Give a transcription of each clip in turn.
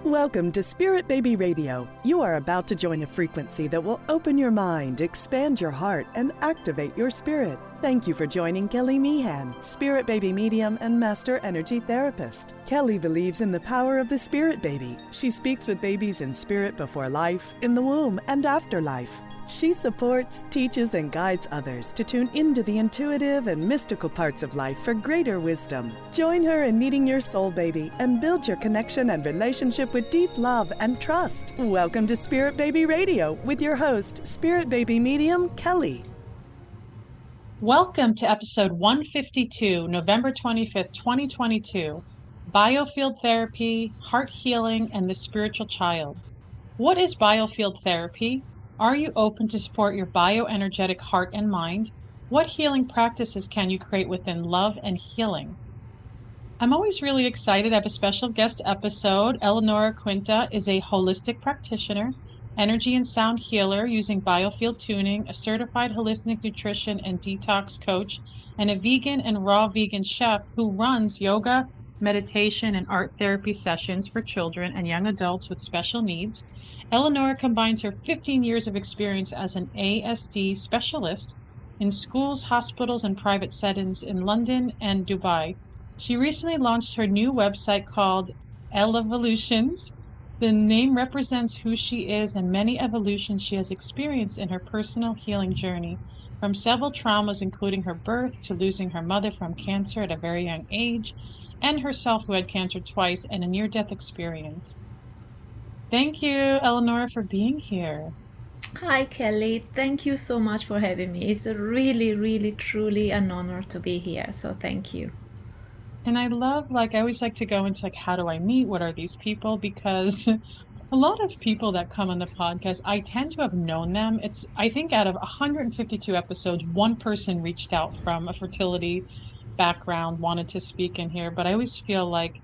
Welcome to Spirit Baby Radio. You are about to join a frequency that will open your mind, expand your heart, and activate your spirit. Thank you for joining Kelly Meehan, Spirit Baby Medium and Master Energy Therapist. Kelly believes in the power of the Spirit Baby. She speaks with babies in spirit before life, in the womb, and after life. She supports, teaches, and guides others to tune into the intuitive and mystical parts of life for greater wisdom. Join her in meeting your soul baby and build your connection and relationship with deep love and trust. Welcome to Spirit Baby Radio with your host, Spirit Baby Medium, Kelly. Welcome to episode 152, November 25th, 2022, Biofield Therapy, Heart Healing, and the Spiritual Child. What is Biofield Therapy? Are you open to support your bioenergetic heart and mind? What healing practices can you create within love and healing? I'm always really excited. I have a special guest episode. Eleonora Quinti is a holistic practitioner, energy and sound healer using Biofield Tuning, a certified holistic nutrition and detox coach, and a vegan and raw vegan chef who runs yoga, meditation, and art therapy sessions for children and young adults with special needs. Eleonora combines her 15 years of experience as an ASD specialist in schools, hospitals, and private settings in London and Dubai. She recently launched her new website called Elevolutions. The name represents who she is and many evolutions she has experienced in her personal healing journey, from several traumas, including her birth to losing her mother from cancer at a very young age, and herself who had cancer twice and a near-death experience. Thank you, Eleonora, for being here. Hi, Kelly. Thank you so much for having me. It's really, truly an honor to be here. So thank you. And I love, I always like to go into, how do I meet? What are these people? Because a lot of people that come on the podcast, I tend to have known them. I think out of 152 episodes, one person reached out from a fertility background, wanted to speak in here. But I always feel like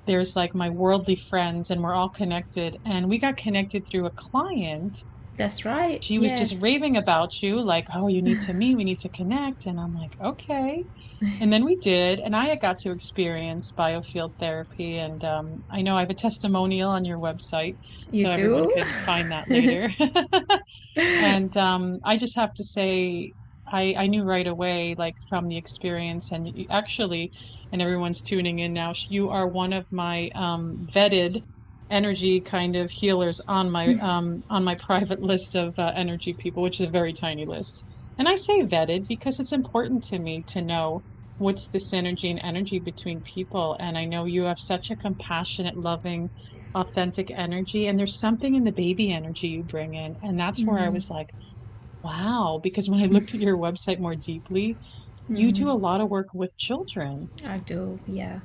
there's my worldly friends and we're all connected. And we got connected through a client. That's right. She was just raving about you, oh, you need to meet, we need to connect. And I'm like, okay. And then we did, and I got to experience Biofield Therapy. And I know I have a testimonial on your website. You so do? Everyone can find that later. And I just have to say, I knew right away, from the experience, and you actually, and everyone's tuning in now, you are one of my vetted energy kind of healers on my private list of energy people, which is a very tiny list. And I say vetted because it's important to me to know what's the synergy and energy between people. And I know you have such a compassionate, loving, authentic energy, and there's something in the baby energy you bring in. And that's where I was like, wow, because when I looked at your website more deeply, you do a lot of work with children. I do, yeah.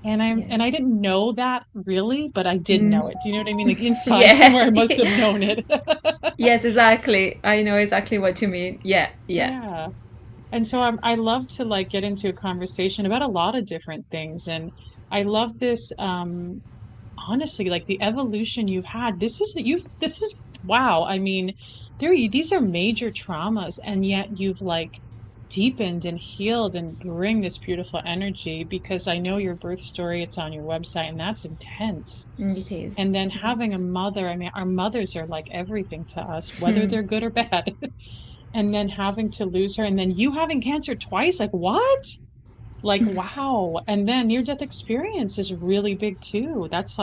And I didn't know that really, but I did know it. Do you know what I mean? Inside Yeah. somewhere I must have known it. Yes, exactly. I know exactly what you mean. Yeah. And so I love to get into a conversation about a lot of different things. And I love this, honestly, the evolution you've had. This is wow. I mean, these are major traumas, and yet you've deepened and healed and bring this beautiful energy, because I know your birth story, it's on your website, and that's intense. It is. And then having a mother, I mean, our mothers are everything to us, whether they're good or bad. And then having to lose her, and then you having cancer twice, what? Wow. And then near-death experience is really big too. That's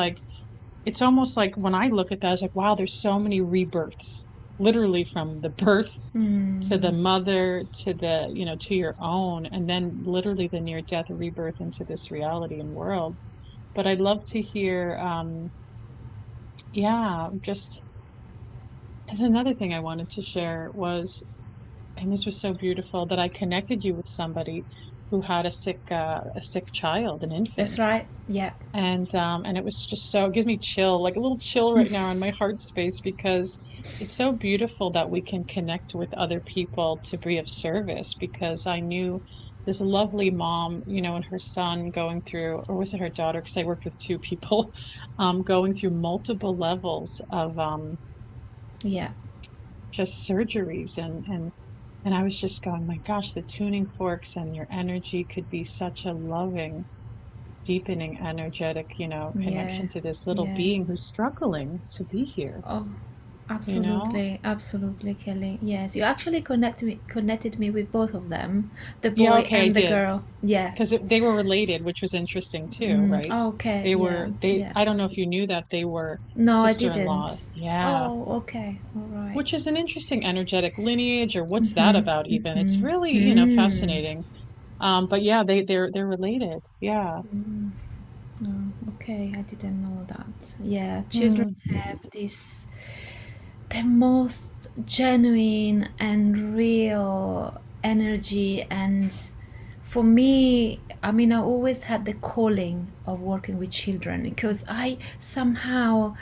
it's almost when I look at that, it's wow, there's so many rebirths, literally from the birth to the mother to the, to your own, and then literally the near-death rebirth into this reality and world. But I'd love to hear, just as another thing I wanted to share was, and this was so beautiful, that I connected you with somebody who had a sick child, an infant. That's right. Yeah. And it was just it gives me chill, a little chill right now in my heart space, because it's so beautiful that we can connect with other people to be of service. Because I knew this lovely mom, and her son going through, or was it her daughter? Because I worked with two people, going through multiple levels of just surgeries, and I was just going, my gosh, the tuning forks and your energy could be such a loving deepening energetic, connection to this little yeah. being who's struggling to be here, Oh, you know? absolutely, absolutely, Kelly. Yes, you actually connected me with both of them, the Yeah, boy okay, I and the did. girl. Yeah. Because they were related, which was interesting too, right? Okay, yeah, yeah. I don't know if you knew that they were No, I sister-in-laws. didn't. Yeah. Oh, okay, all Which right. is an interesting energetic lineage, or what's that Mm-hmm, about even? It's mm-hmm, really, mm, fascinating. But yeah, they're related. Yeah. mm. Oh, okay, I didn't know that. Yeah, children Hmm. have this the most genuine and real energy, and for me, I mean, I always had the calling of working with children because I somehow,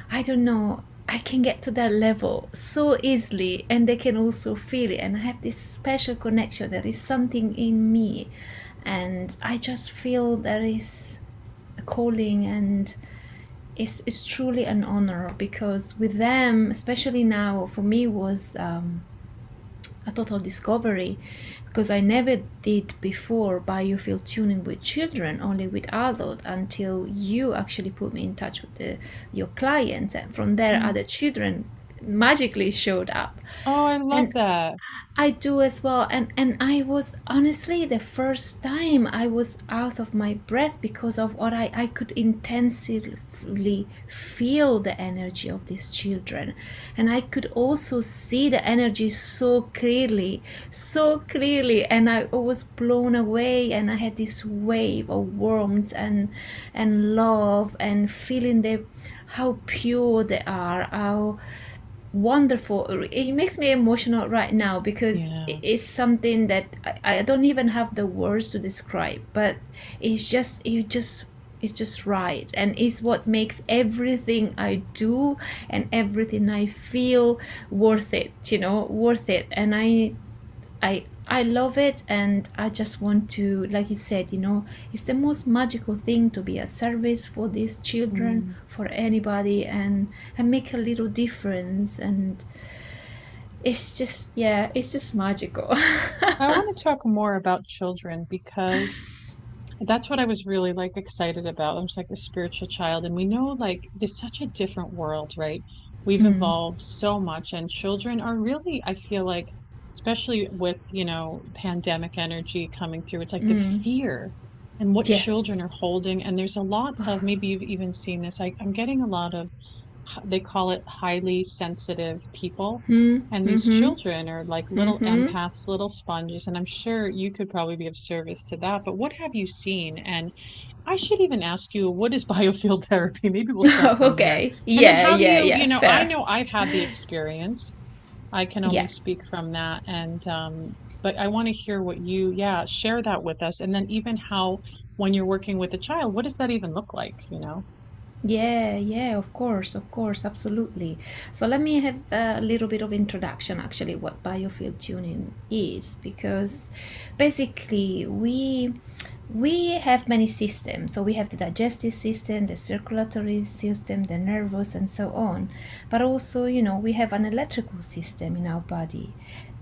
I don't know, I can get to that level so easily, and they can also feel it, and I have this special connection. There is something in me, and I just feel there is a calling, and it's truly an honor because with them, especially now, for me was a total discovery because I never did before biofield tuning with children, only with adults, until you actually put me in touch with your clients, and from there, Hmm. other children magically showed up. Oh, I love And that. I do as well. And I was honestly the first time I was out of my breath because of what I could intensively feel the energy of these children. And I could also see the energy so clearly, so clearly. And I was blown away, and I had this wave of warmth and love, and feeling how pure they are, how wonderful. It makes me emotional right now because Yeah. it's something that I don't even have the words to describe, but it's just right, and it's what makes everything I do and everything I feel worth it, worth it. And I love it, and I just want to, like you said, it's the most magical thing to be a service for these children, Mm. for anybody, and make a little difference. And it's just, yeah, it's just magical. I want to talk more about children because that's what I was really like excited about. I'm just like a spiritual child, and we know like there's such a different world, right? We've mm, evolved so much, and children are really, I feel like, especially with, pandemic energy coming through, it's like the mm, fear and what yes. children are holding. And there's a lot of, maybe you've even seen this, I'm getting a lot of, they call it highly sensitive people. Mm, And these mm-hmm, children are like little mm-hmm. empaths, little sponges. And I'm sure you could probably be of service to that. But what have you seen? And I should even ask you, what is biofield therapy? Maybe we'll start from there. Okay, And then yeah, how do yeah, you, yeah, I fair. know I've had the experience. I can only Yeah. speak from that. And, but I want to hear what yeah, share that with us. And then even how, when you're working with a child, what does that even look like? Yeah, yeah, of course, absolutely. So let me have a little bit of introduction actually what biofield tuning is, because basically we have many systems. So we have the digestive system, the circulatory system, the nervous, and so on. But also, we have an electrical system in our body.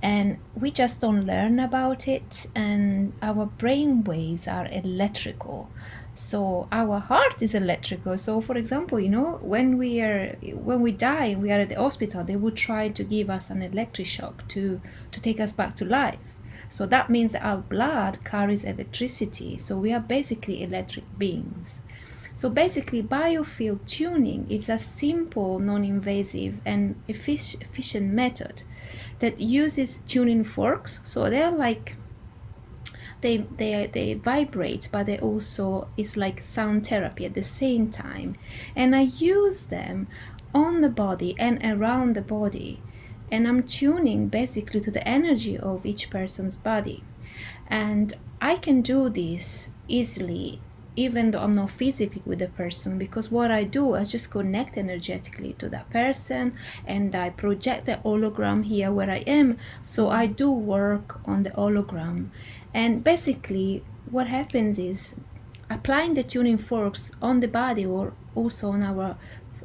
And we just don't learn about it, and our brain waves are electrical. So our heart is electrical. So for example, when we die, we are at the hospital, they would try to give us an electric shock to take us back to life. So that means that our blood carries electricity. So we are basically electric beings. So basically, biofield tuning is a simple, non-invasive, and efficient method that uses tuning forks. So they're like they vibrate, but they also, it's like sound therapy at the same time. And I use them on the body and around the body, and I'm tuning basically to the energy of each person's body. And I can do this easily even though I'm not physically with the person, because what I do, I just connect energetically to that person, and I project the hologram here where I am. So I do work on the hologram. And basically what happens is applying the tuning forks on the body, or also on our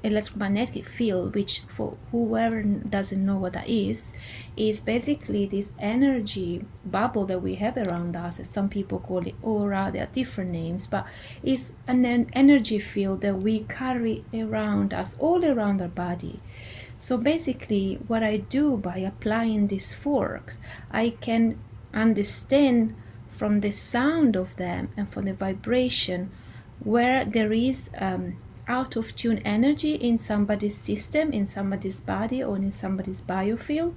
electromagnetic field, which for whoever doesn't know what that is basically this energy bubble that we have around us. Some people call it aura, there are different names, but it's an energy field that we carry around us, all around our body. So basically what I do by applying these forks, I can understand from the sound of them and from the vibration where there is out of tune energy in somebody's system, in somebody's body, or in somebody's biofield.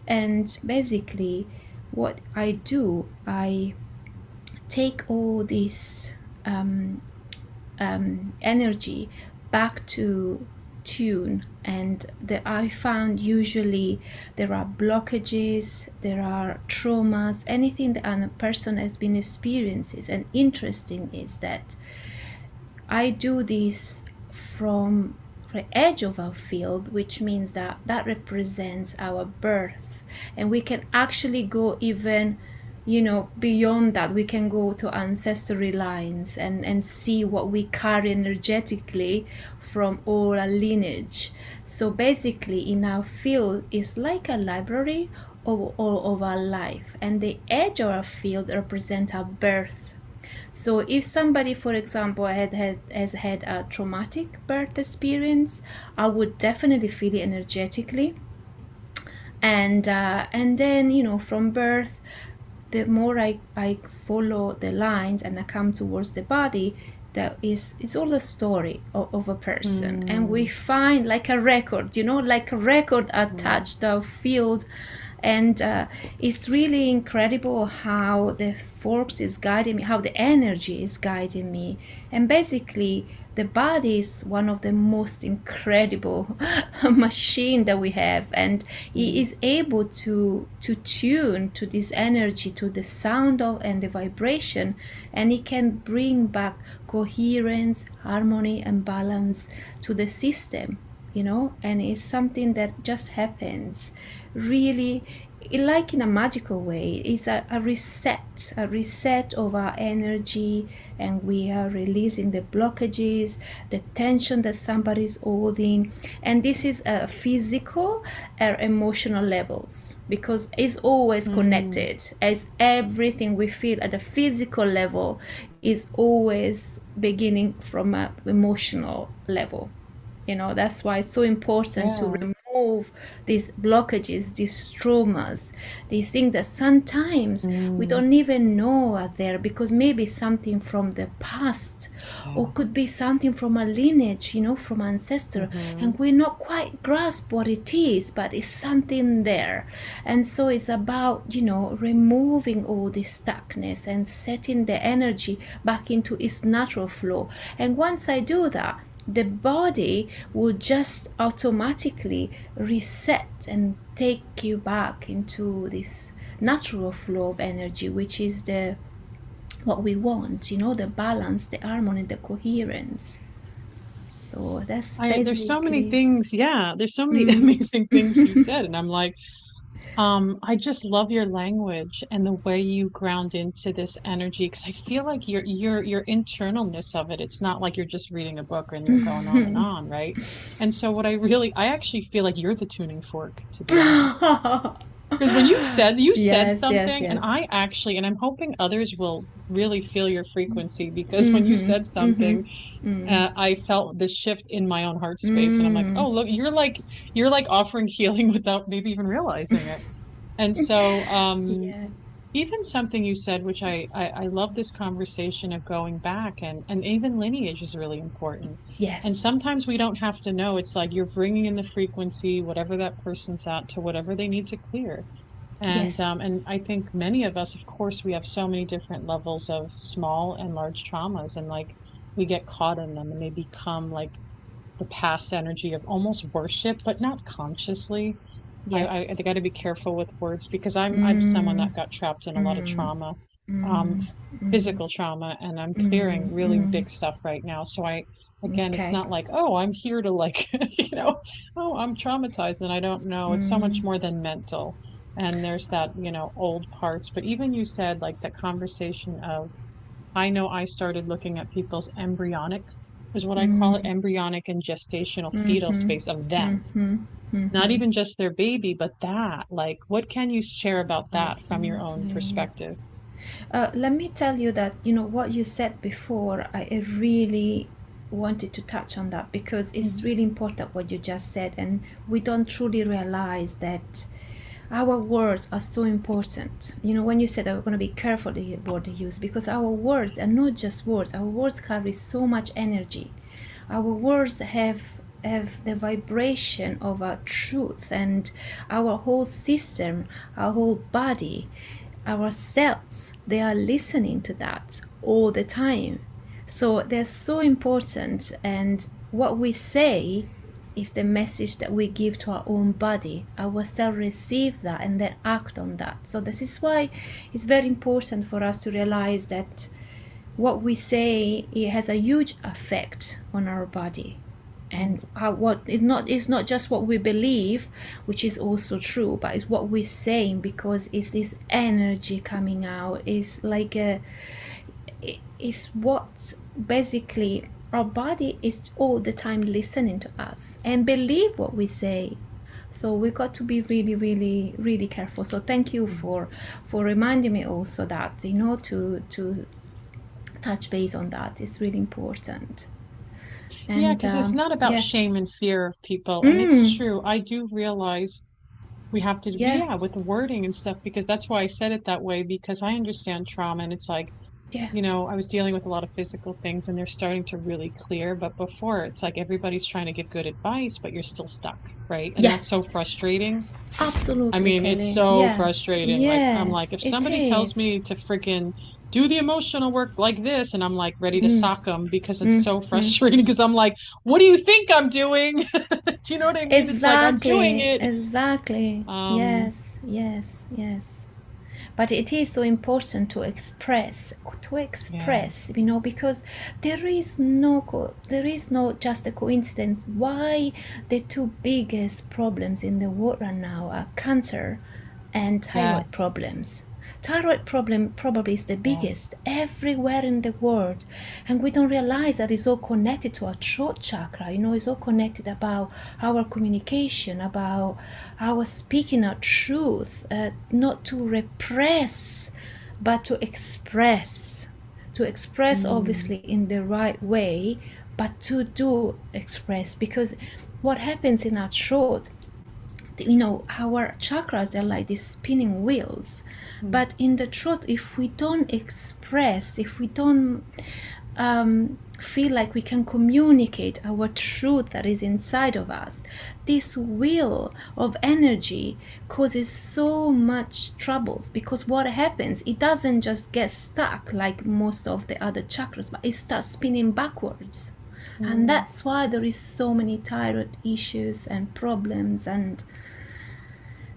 And basically what I do, I take all this energy back to tune, and I found usually there are blockages, there are traumas, anything that a person has been experiencing. And interesting is that I do this from the edge of our field, which means that represents our birth, and we can actually go even beyond that. We can go to ancestry lines and see what we carry energetically from all our lineage. So basically in our field is like a library of our life, and the edge of our field represents our birth. So if somebody, for example, has had a traumatic birth experience, I would definitely feel it energetically. And then from birth, the more I follow the lines and I come towards the body, it's all a story of a person. And we find like a record, like a record attached to our field. And it's really incredible how the force is guiding me, how the energy is guiding me. And basically the body is one of the most incredible machine that we have, and it is able to tune to this energy, to the sound of and the vibration, and it can bring back coherence, harmony and balance to the system, and it's something that just happens really like in a magical way. It's a reset of our energy, and we are releasing the blockages, the tension that somebody's holding. And this is a physical or emotional levels, because it's always connected, as everything we feel at a physical level is always beginning from an emotional level. That's why it's so important to remove these blockages, these traumas, these things that sometimes we don't even know are there, because maybe something from the past, or could be something from a lineage, from ancestor, and we not quite grasp what it is, but it's something there. And so it's about removing all this stuckness and setting the energy back into its natural flow. And once I do that, the body will just automatically reset and take you back into this natural flow of energy, which is what we want, the balance, the harmony, the coherence. So that's basically... There's so many things. There's so many amazing things you said, and I'm like, I just love your language and the way you ground into this energy, because I feel like your internalness of it. It's not like you're just reading a book and you're going on and on, right? And so what I actually feel like you're the tuning fork, to be honest. Because when you said something, and and I'm hoping others will really feel your frequency, because when you said something, I felt this shift in my own heart space, and I'm like, oh, look, you're like offering healing without maybe even realizing it. And so even something you said, which I love this conversation of going back, and even lineage is really important. Yes. And sometimes we don't have to know. It's like you're bringing in the frequency, whatever that person's at, to whatever they need to clear. And Yes. And I think many of us, of course, we have so many different levels of small and large traumas, and like we get caught in them, and they become like the past energy of almost worship, but not consciously. Yes. I got to be careful with words, because I'm someone that got trapped in a lot of trauma, physical trauma, and I'm clearing really big stuff right now. So it's not like, oh, I'm here to like, oh, I'm traumatized and I don't know. It's so much more than mental. And there's that, old parts. But even you said like that conversation of, I know I started looking at people's embryonic is what I call it, embryonic and gestational fetal space of them. Not even just their baby, but that. Like, what can you share about that from your own Absolutely, yeah. perspective? Let me tell you that, what you said before, I really wanted to touch on that because it's really important what you just said, and we don't truly realize that our words are so important. When you said that we're going to be careful the word you use, because our words are not just words. Our words carry so much energy. Our words have the vibration of our truth, and our whole system, our whole body, our cells, they are listening to that all the time. So they're so important, and what we say is the message that we give to our own body. Our cells receive that and then act on that. So this is why it's very important for us to realize that what we say, it has a huge effect on our body. And it's not just what we believe, which is also true, but it's what we're saying, because it's this energy coming out. It's like it's what basically our body is all the time listening to us and believe what we say. So we got to be really, really, really careful. So thank you for reminding me also that, to touch base on that is really important. And, yeah, because it's not about shame and fear of people. And it's true. I do realize we have to, with the wording and stuff, because that's why I said it that way, because I understand trauma. And it's like, I was dealing with a lot of physical things and they're starting to really clear. But before, it's like everybody's trying to give good advice, but you're still stuck, right? And that's so frustrating. Absolutely. I mean, Kelly. it's so frustrating. Like, I'm like, if somebody tells is. me to freaking do the emotional work like this, and I'm like ready to sock them because it's so frustrating, because I'm like, what do you think I'm doing? Do you know what I mean? Exactly. It's like, I'm doing it. Exactly. Yes. But it is so important to express, because there is no just a coincidence why the two biggest problems in the world right now are cancer and thyroid problems. Thyroid problem probably is the biggest everywhere in the world, and we don't realize that it's all connected to our throat chakra. It's all connected about our communication, about our speaking our truth, not to repress but to express obviously in the right way, but to do express, because what happens in our throat, our chakras are like these spinning wheels, but in the throat, if we don't express, if we don't feel like we can communicate our truth that is inside of us, this wheel of energy causes so much troubles, because what happens, it doesn't just get stuck like most of the other chakras, but it starts spinning backwards. And that's why there is so many thyroid issues and problems. And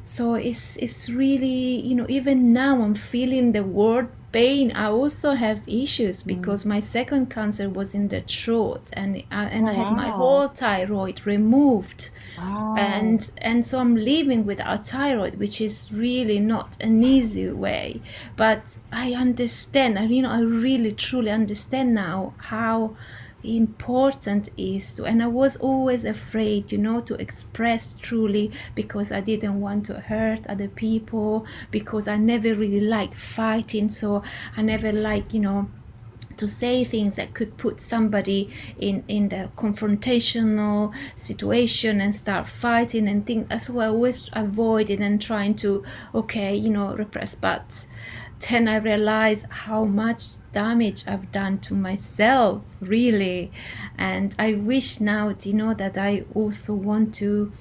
so it's really, even now I'm feeling the word pain. I also have issues because my second cancer was in the throat, and I had my whole thyroid removed. And so I'm living without thyroid, which is really not an easy way. But I understand, I really truly understand now how important is to, and I was always afraid, to express truly, because I didn't want to hurt other people, because I never really liked fighting. So I never liked, to say things that could put somebody in the confrontational situation and start fighting and things. That's why I always avoided and trying to repress. But then I realized how much damage I've done to myself, really. And I wish now, that I also want to,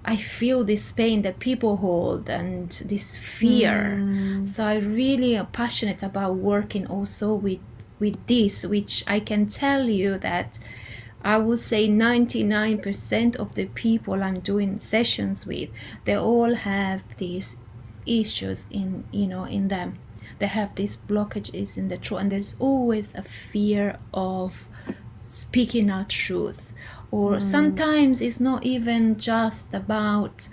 I feel this pain that people hold and this fear. So I really am passionate about working also with this, which I can tell you that I would say 99% of the people I'm doing sessions with, they all have these issues in them. They have these blockages in the throat, and there's always a fear of speaking our truth. Or sometimes it's not even just about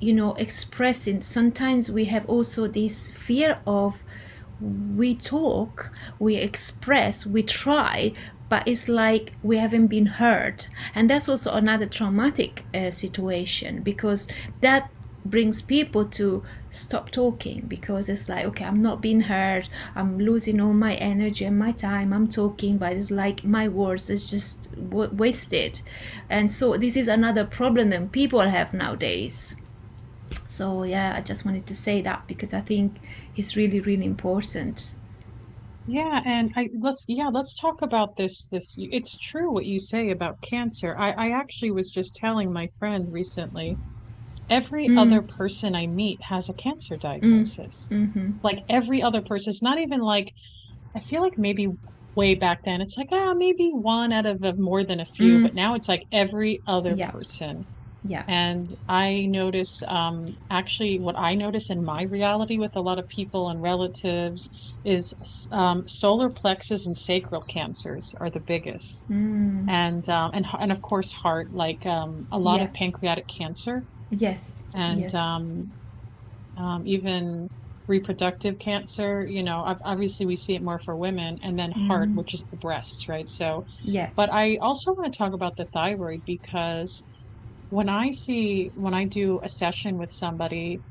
expressing. Sometimes we have also this fear of, we talk, we express, we try, but it's like we haven't been heard. And that's also another traumatic situation, because that brings people to stop talking, because it's like, okay, I'm not being heard, I'm losing all my energy and my time, I'm talking, but it's like my words is just wasted. And so this is another problem that people have nowadays. So yeah, I just wanted to say that because I think it's really, really important. Yeah, and let's talk about this. It's true what you say about cancer. I actually was just telling my friend recently, every Mm, other person I meet has a cancer mm, diagnosis. mm-hmm. Like every other person. It's not even like, I feel like maybe way back then it's like, maybe one out of more than a few, Mm, but now it's like every other yeah, person. yeah. And I notice, actually, what I notice in my reality with a lot of people and relatives is solar plexus and sacral cancers are the biggest. Mm, And of course heart, like a lot yeah. of pancreatic cancer, Yes, and yes. even reproductive cancer. Obviously we see it more for women, and then heart, Mm, which is the breasts, right? So, yeah. but I also want to talk about the thyroid, because when I do a session with somebody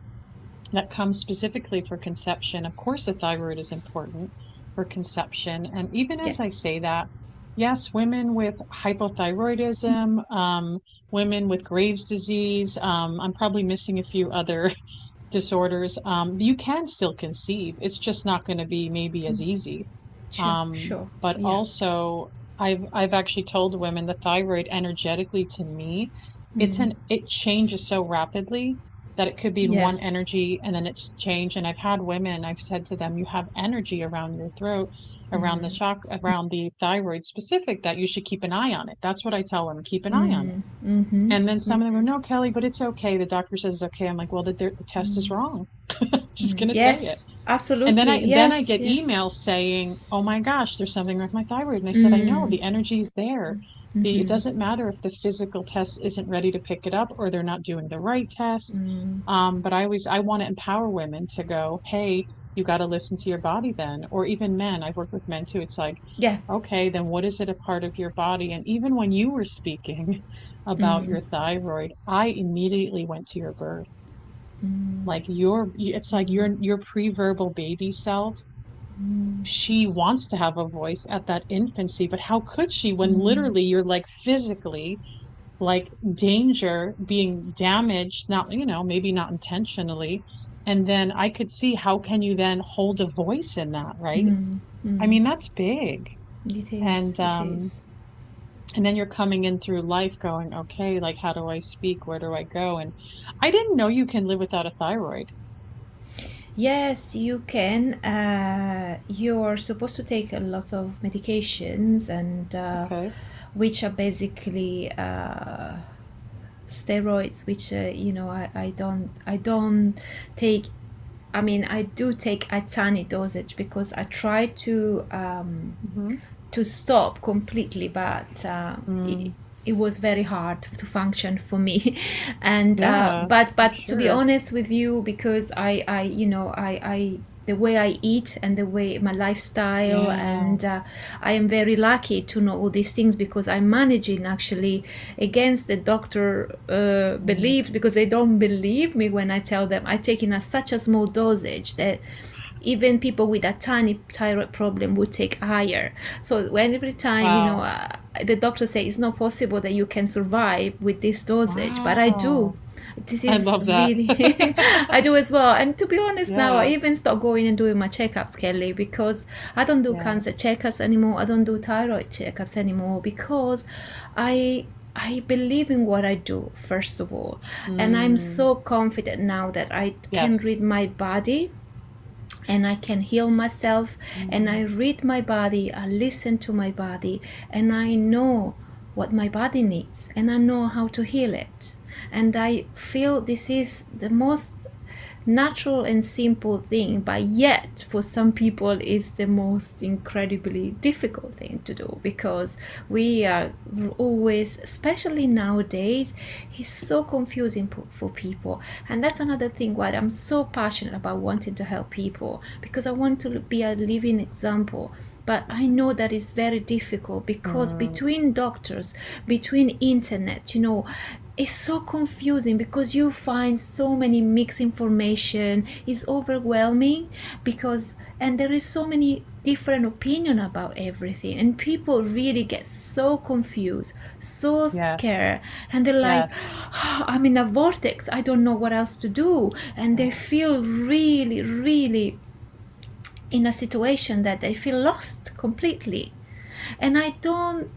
that comes specifically for conception, of course the thyroid is important for conception. And even Yeah. as I say that, yes, women with hypothyroidism, women with Graves' disease, I'm probably missing a few other disorders, you can still conceive. It's just not going to be maybe as easy. Sure, sure. But Yeah. also, I've actually told women the thyroid energetically, to me, Mm, it changes so rapidly that it could be in yeah. one energy and then it's changed. And I've had women, I've said to them, you have energy around your throat, around the Mm, chakra, around the thyroid specific, that you should keep an eye on it. That's what I tell them, keep an eye on it. mm, mm-hmm, And then some of them go, mm-hmm, no, Kelly, but it's okay. The doctor says it's okay. I'm like, well, the test is mm, wrong. Just mm. gonna say it. Yes, And absolutely. then I Yes, get yes. emails saying, "Oh my gosh, there's something wrong with my thyroid." And I said, "I know, Mm, the energy's there. It mm-hmm, doesn't matter if the physical test isn't ready to pick it up or they're not doing the right test." mm, But I want to empower women to go, "Hey, you got to listen to your body then." Or even men. I've worked with men too. It's like, yeah. okay, then what is it a part of your body? And even when you were speaking about Mm, your thyroid, I immediately went to your birth. mm, Like it's like mm, your pre-verbal baby self, mm, she wants to have a voice at that infancy, but how could she when mm, literally you're like physically like danger, being damaged, not, maybe not intentionally. And then I could see, how can you then hold a voice in that, right? mm, I mm. mean, that's big. It is, And it is. then you're coming in through life going, okay, like how do I speak? Where do I go? And I didn't know you can live without a thyroid. Yes, you can. You're supposed to take a lot of medications, and Okay. which are basically steroids, which I don't take. I mean, I do take a tiny dosage because I try Hmm. to stop completely, but Mm, it was very hard to function for me. And yeah, for but to be sure. honest with you, because I the way I eat and the way my lifestyle, Yeah. and I am very lucky to know all these things, because I'm managing actually against the doctor Mm. beliefs, because they don't believe me when I tell them I take in such a small dosage that even people with a tiny thyroid problem would take higher. So when every time, Wow. the doctor say it's not possible that you can survive with this dosage, but I do. Wow. This I is love that. really I do as well. And to be honest, now I Yeah. even start going and doing my checkups, Kelly, because I don't do Yeah. cancer checkups anymore. I don't do thyroid checkups anymore, because I I believe in what I do, first of all. And I'm Mm. so confident now that I can Yes. read my body and I can heal myself, and I Mm. read my body, I listen to my body, and I know what my body needs, and I know how to heal it. And I feel this is the most natural and simple thing, but yet for some people it's the most incredibly difficult thing to do, because we are always, especially nowadays, it's so confusing for people. And that's another thing why I'm so passionate about wanting to help people, because I want to be a living example But I know that is very difficult because between doctors, between internet, it's so confusing because you find so many mixed information. It's overwhelming and there is so many different opinion about everything, and people really get so confused, so scared, and they're like, oh, I'm in a vortex, I don't know what else to do, and they feel really, really in a situation that they feel lost completely. And I don't,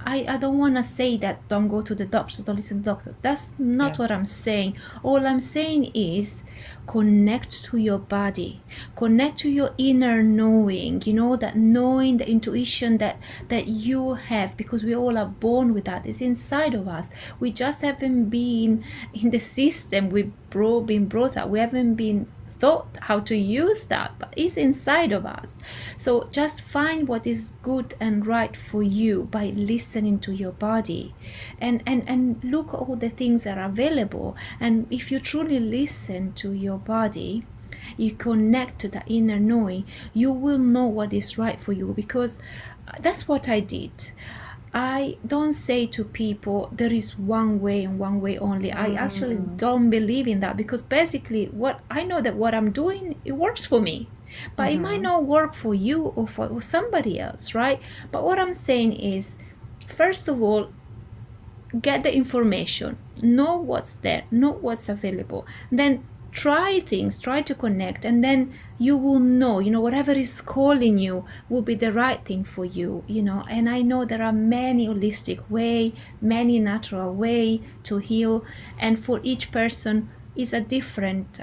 I don't want to say that don't go to the doctor, don't listen to the doctor. That's not what I'm saying. All I'm saying is connect to your body, connect to your inner knowing, that knowing, the intuition that you have, because we all are born with that. It's inside of us. We just haven't been in the system. We've been brought up. We haven't been thought how to use that, but it's inside of us. So just find what is good and right for you by listening to your body, and look at all the things that are available. And if you truly listen to your body, you connect to the inner knowing, you will know what is right for you, because that's what I did. I don't say to people there is one way and one way only. I actually don't believe in that, because basically what I know that what I'm doing, it works for me, but it might not work for you or for somebody else, right? But what I'm saying is, first of all, get the information, know what's there, know what's available, then try things, try to connect, and then you will know, whatever is calling you will be the right thing for you, and I know there are many holistic way, many natural way to heal, and for each person it's a different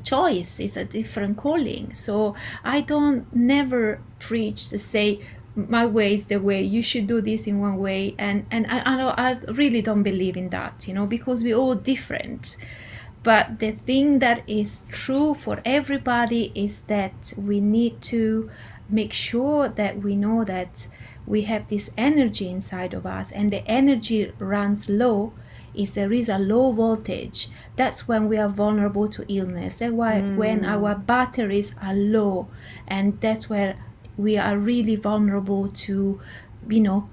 choice, it's a different calling. So I don't never preach to say my way is the way, you should do this in one way, and I really don't believe in that, because we're all different. But the thing that is true for everybody is that we need to make sure that we know that we have this energy inside of us, and the energy runs low. If there is a low voltage, that's when we are vulnerable to illness. That's why when our batteries are low, and that's where we are really vulnerable to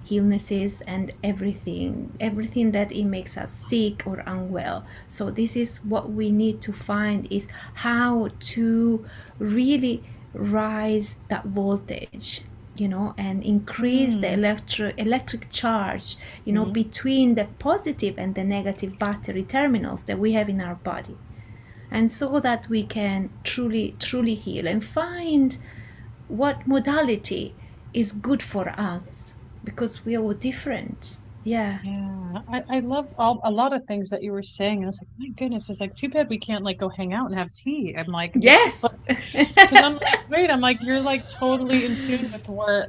illnesses and everything that it makes us sick or unwell. So this is what we need to find, is how to really rise that voltage, and increase the electric charge, between the positive and the negative battery terminals that we have in our body, and so that we can truly heal and find what modality is good for us, because we are all different. I love a lot of things that you were saying. I was like, my goodness, it's like too bad we can't go hang out and have tea. I'm like, yes. Because I'm like, wait, I'm like, you're totally in tune with where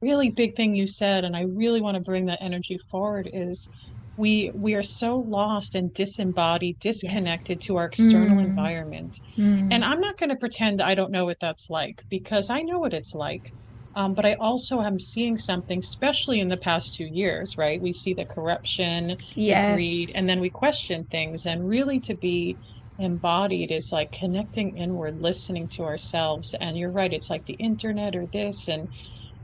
really big thing you said, and I really want to bring that energy forward, is we are so lost and disembodied, disconnected to our external environment. And I'm not going to pretend I don't know what that's like, because I know what it's like. But I also am seeing something, especially in the past 2 years, right? We see the corruption, the greed, and then we question things. And really to be embodied is connecting inward, listening to ourselves. And you're right, it's like the internet or this, and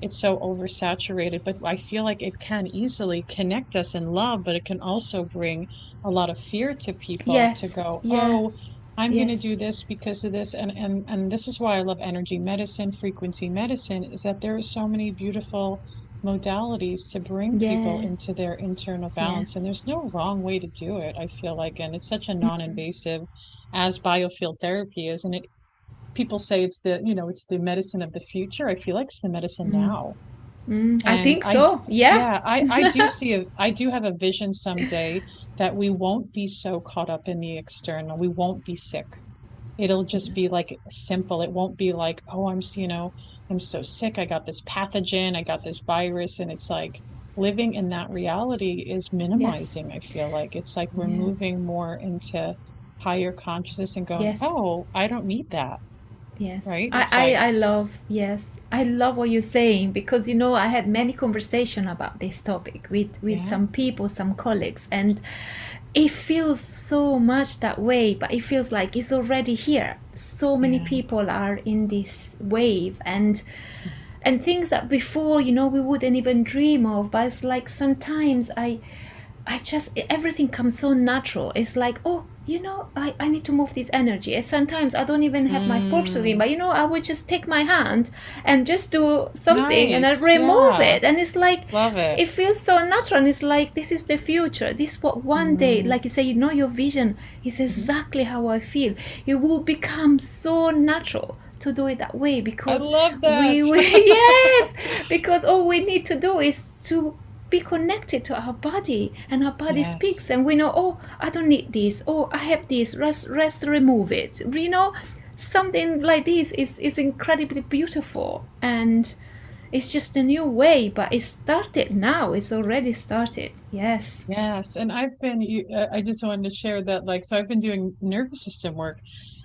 it's so oversaturated, but I feel like it can easily connect us in love, but it can also bring a lot of fear to people to go, oh, I'm going to do this because of this. And this is why I love energy medicine, frequency medicine, is that there are so many beautiful modalities to bring people into their internal balance. And there's no wrong way to do it, I feel like. And it's such a non-invasive, as biofield therapy is. And people say it's it's the medicine of the future. I feel like it's the medicine now. I think so. I do have a vision someday that we won't be so caught up in the external. We won't be sick. It'll just be simple. It won't be like, oh, I'm so sick. I got this pathogen. I got this virus. And it's living in that reality is minimizing. I feel like it's we're moving more into higher consciousness and going, oh, I don't need that. Yes. right? I, It's I, like, I love, yes, I love what you're saying because, I had many conversation about this topic with yeah, some people, some colleagues, and it feels so much that way, but it feels like it's already here. So many yeah, people are in this wave, and things that before, we wouldn't even dream of, but it's like sometimes I just, everything comes so natural. It's like, oh, I need to move this energy. And sometimes I don't even have my forks with me, mm, but I would just take my hand and just do something and I nice, remove yeah, it. And it's like, love it. it feels so natural. And it's like, this is the future. This what one day, Mm, like you say, your vision is mhm. exactly how I feel. It will become so natural to do it that way I because love that. we yes, because all we need to do is to be connected to our body, and our body Yes. speaks and we know, oh, I don't need this, oh, I have this, rest remove it, something like this is incredibly beautiful, and it's just a new way, but it started now, it's already started. Yes. Yes, and I just wanted to share that, like, so I've been doing nervous system work,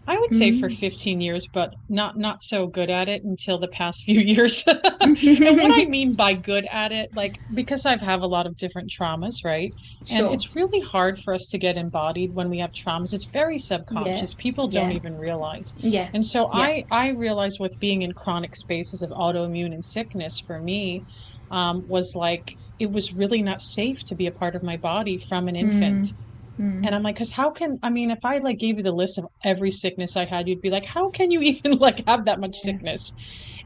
I would say for Mm. 15 years, but not so good at it until the past few years. And what I mean by good at it, like, because I've have a lot of different traumas, right? And Sure. it's really hard for us to get embodied when we have traumas. It's very Yeah. subconscious. People don't Yeah. even realize. Yeah. And so Yeah. I realized with being in chronic spaces of autoimmune and sickness for me, was like it was really not safe to be a part of my body from an infant. Mm. Mm. And I'm like, because how can, I mean, if I like gave you the list of every sickness I had, you'd be like, how can you even like have that much Yeah. sickness?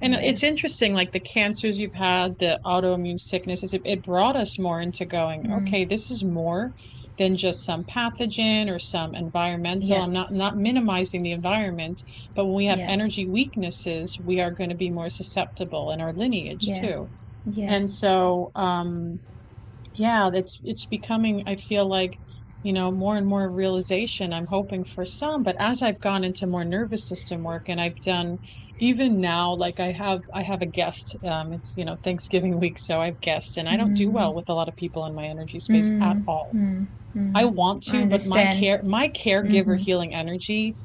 And Yeah. it's interesting, like the cancers you've had, the autoimmune sicknesses, it brought us more into going, Mm. okay, this is more than just some pathogen or some environmental. Yeah. I'm not minimizing the environment, but when we have Yeah. energy weaknesses, we are going to be more susceptible in our lineage Yeah. too. Yeah. And so, yeah, it's becoming, I feel like, more and more realization. I'm hoping for some, but as I've gone into more nervous system work and I've done even now, like I have a guest, it's, Thanksgiving week, so I have guests and I don't do Mm. well with a lot of people in my energy space at Mm. all. Mm. I Mm. want I to, but understand. my caregiver Mm-hmm. healing energy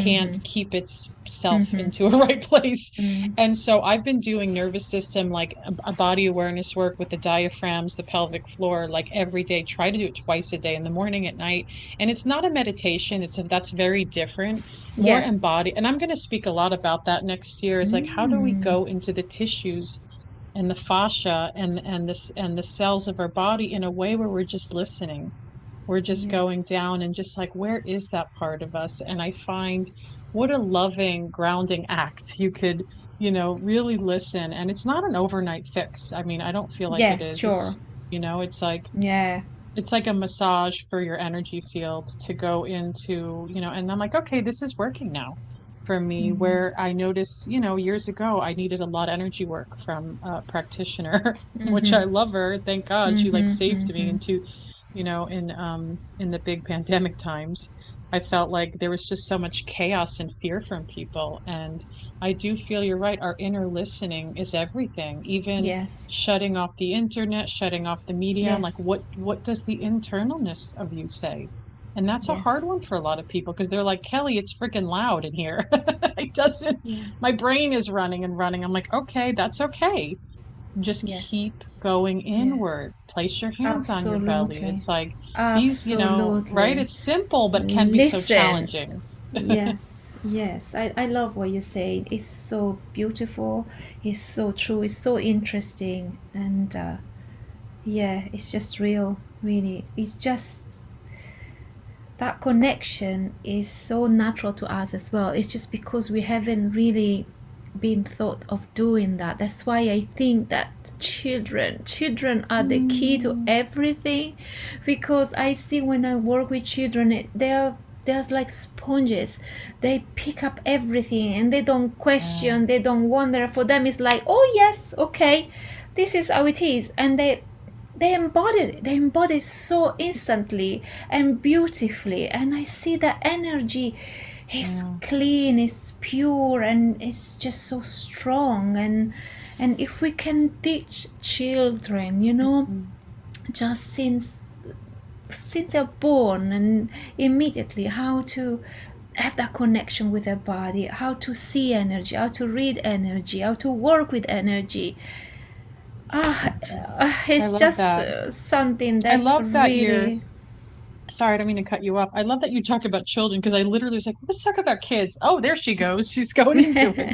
can't Mm-hmm. keep itself Mm-hmm. into a right place. Mm. And so I've been doing nervous system, like a body awareness work with the diaphragms, the pelvic floor, like every day. Try to do it twice a day, in the morning, at night. And it's not a meditation. That's very different, more Yeah. embodied. And I'm going to speak a lot about that next year. Is like, how do we Mm. go into the tissues and the fascia and the cells of our body in a way where we're just listening, we're just going Yes. down and just like, where is that part of us? And I find what a loving grounding act. You could, really listen. And it's not an overnight fix. I mean, I don't feel like it Yes, is. sure. Yeah. It's like a massage for your energy field to go into, and I'm like, okay, this is working now for me, Mm-hmm. where I noticed, years ago, I needed a lot of energy work from a practitioner, which Mm-hmm. I love her. Thank God she like Mm-hmm. saved me Mm-hmm. into, in the big pandemic times. I felt like there was just so much chaos and fear from people. And I do feel you're right. Our inner listening is everything. Even Yes. shutting off the internet, shutting off the media. I'm like, Yes. what does the internalness of you say? And that's a hard Yes. one for a lot of people because they're like, Kelly, it's freaking loud in here. It doesn't, Yeah. my brain is running and running. I'm like, okay, that's okay. Just Yes. keep going Yeah. inward. Place your hands on your belly. Absolutely. It's like these, right? Absolutely. It's simple, but can be so Listen. challenging. Yes. Yes. I love what you say. It's so beautiful. It's so true. It's so interesting. And yeah, it's just real. Really. It's just that connection is so natural to us as well. It's just because we haven't really been thought of doing that. That's why I think that children are the key to everything, because I see when I work with children, they're like sponges. They pick up everything and they don't question, they don't wonder. For them it's like, oh yes, okay, this is how it is, and they embody so instantly and beautifully, and I see that energy is clean, is pure, and it's just so strong. And if we can teach children, just since they're born, and immediately how to have that connection with their body, how to see energy, how to read energy, how to work with energy. It's just something I that love that really. sorry, I don't mean to cut you off. I love that you talk about children, because I literally was like, let's talk about kids. Oh, there she goes. She's going into it.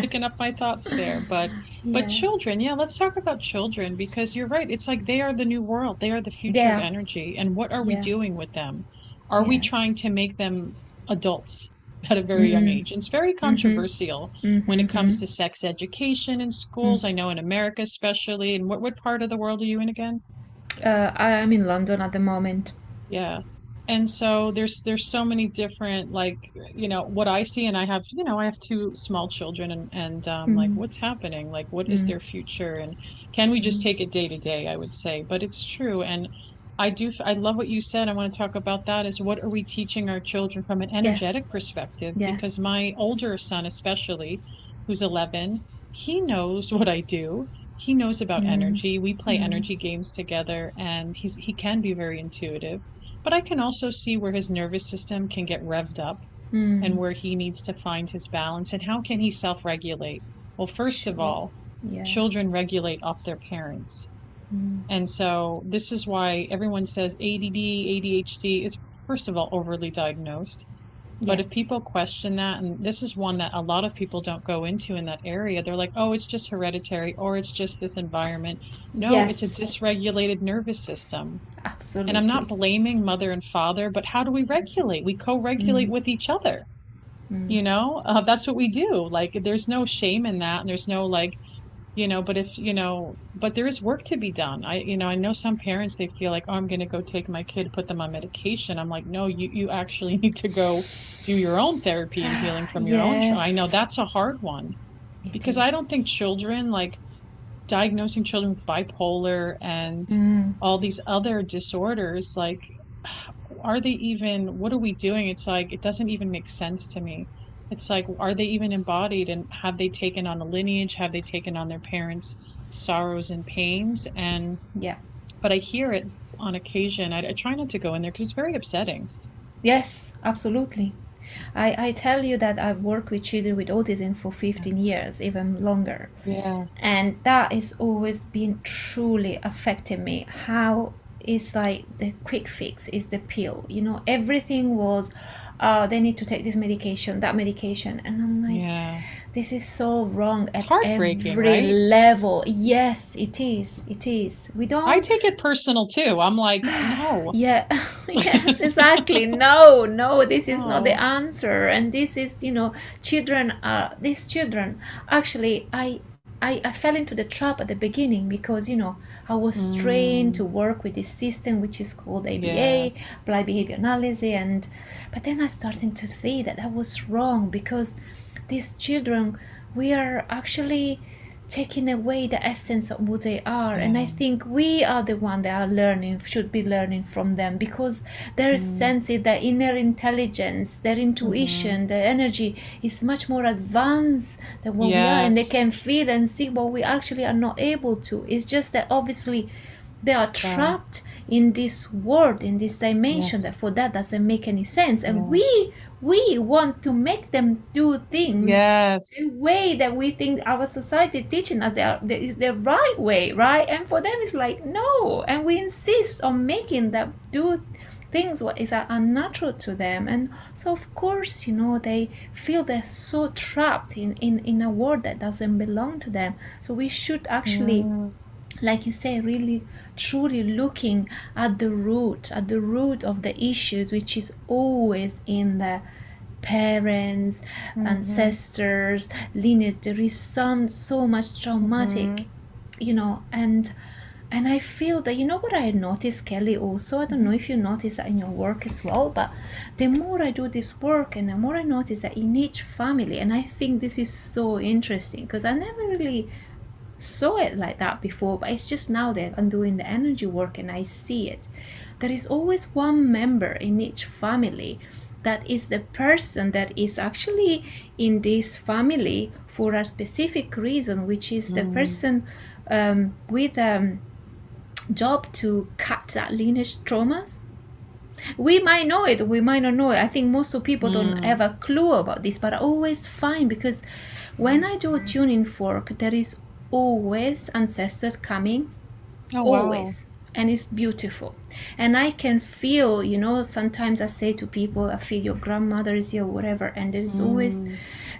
Picking up my thoughts there. But Yeah, children, yeah, let's talk about children, because you're right. It's like they are the new world. They are the future of yeah, energy. And what are we yeah, doing with them? Are we yeah. trying to make them adults at a very young age? And it's very Mm-hmm. controversial when it Mm-hmm. comes to sex education in schools. I know in America especially. And what part of the world are you in again? I'm in London at the moment. Yeah. And so there's so many different, like, what I see, and I have two small children, and like, Mm, what's happening? Like, what is mm, their future? And can we just mm. take it day to day, I would say. But it's true. And I love what you said. I want to talk about that, is what are we teaching our children from an Yeah, energetic perspective? yeah. Because my older son, especially, who's 11, he knows what I do. He knows about Mm, energy. We play mm, energy games together, and he can be very intuitive, but I can also see where his nervous system can get revved up and mm. where he needs to find his balance, and how can he self-regulate. Well, first of Sure. all, Yeah. children regulate off their parents. Mm. And so this is why everyone says ADD, ADHD is, first of all, overly diagnosed. But Yeah. if people question that, and this is one that a lot of people don't go into in that area, they're like, oh, it's just hereditary, or it's just this environment. No, it's a Yes. dysregulated nervous system. And I'm not Absolutely. blaming mother and father, but how do we regulate? We co-regulate Mm, with each other. mm. That's what we do. Like, there's no shame in that. And there's no, like, but if, but there is work to be done. I know some parents, they feel like, oh, I'm going to go take my kid, put them on medication. I'm like, no, you actually need to go do your own therapy and healing from your own trauma. I know Yes, that's a hard one, it because I is. don't think children, like, diagnosing children with bipolar and Mm, all these other disorders, like, are they even, what are we doing? It's like, it doesn't even make sense to me. It's like, are they even embodied, and have they taken on a lineage? Have they taken on their parents' sorrows and pains? yeah. But I hear it on occasion. I try not to go in there because it's very upsetting. Yes, absolutely. I tell you that I've worked with children with autism for 15 years, even longer. Yeah. And that has always been truly affecting me. How it's like the quick fix is the pill. Everything was, they need to take this medication, that medication. And I'm like, Yeah. this is so wrong It's at heartbreaking, every right? level. Yes, it is. It is. We I don't. take it personal too. I'm like, no. Yeah, yes, exactly. No, no, this is not the No. answer. And this is, children are these children. Actually, I fell into the trap at the beginning because, I was trained Mm, to work with this system which is called yeah. ABA, applied behavior analysis, but then I started to see that that was wrong because these children, we are actually taking away the essence of who they are. And I Yeah. think we are the one that are learning, should be learning from them, because their Mm, sense, their inner intelligence, their mm-hmm. intuition, their energy is much more advanced than what we are, and they Yes. can feel and see what we actually are not able to. It's just that obviously they are Yeah. trapped in this world, in this dimension, that Yes. for that doesn't make any sense. And Yeah. we want to make them do things the Yes. way that we think our society teaching us is the right way, right? And for them it's like no, and we insist on making them do things what is unnatural to them. And so of course, they feel they're so trapped in a world that doesn't belong to them. So we should actually, Mm, like you say, really truly looking at the root of the issues, which is always in the parents, mm-hmm. ancestors, lineage. There is so much traumatic, Mm-hmm. and I feel that, what I noticed, Kelly, also, I don't know Mm-hmm. if you notice that in your work as well, but the more I do this work and the more I notice that in each family, and I think this is so interesting because I never really saw it like that before, but it's just now that I'm doing the energy work and I see it. There is always one member in each family that is the person that is actually in this family for a specific reason, which is the Mm, person with job to cut that lineage traumas. We might know it, we might not know it. I think most of people don't have a clue about this, but I always find, because when I do a tuning fork, there is always ancestors coming. Oh, Always. And it's beautiful. And I can feel, you know, sometimes I say to people, I feel your grandmother is here, whatever, and there is always,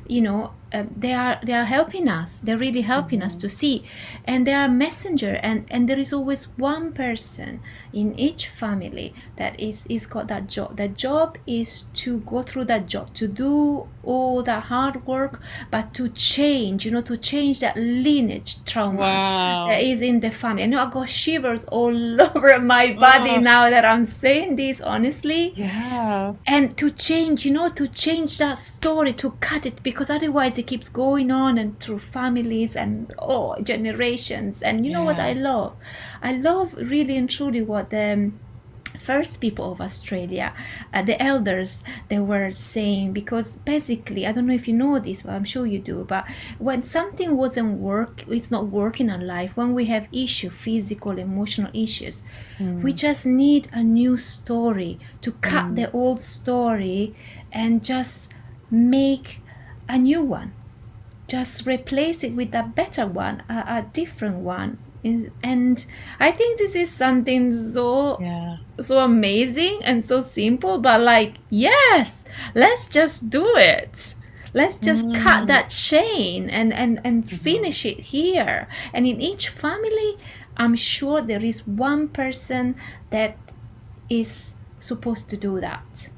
you know, they are helping us. They're really helping us to see, and they are a messenger, and there is always one person in each family that is got that job. That job is to go through that job, to do all the hard work, but to change, you know, to change that lineage traumas that is in the family. I know I got shivers all over my body now that I'm saying this, honestly. Yeah. And to change, you know, to change that story, to cut it, because otherwise it keeps going on and through families and generations. And you know what I love? I love really and truly what the first people of Australia, the elders, they were saying, because basically, I don't know if you know this, but I'm sure you do, but when something it's not working in life, when we have issues, physical, emotional issues, we just need a new story to cut the old story and just make a new one. Just replace it with a better one, a different one. And I think this is something so amazing and so simple, but like, yes, let's just do it. Let's just cut that chain and finish it here. And in each family, I'm sure there is one person that is supposed to do that.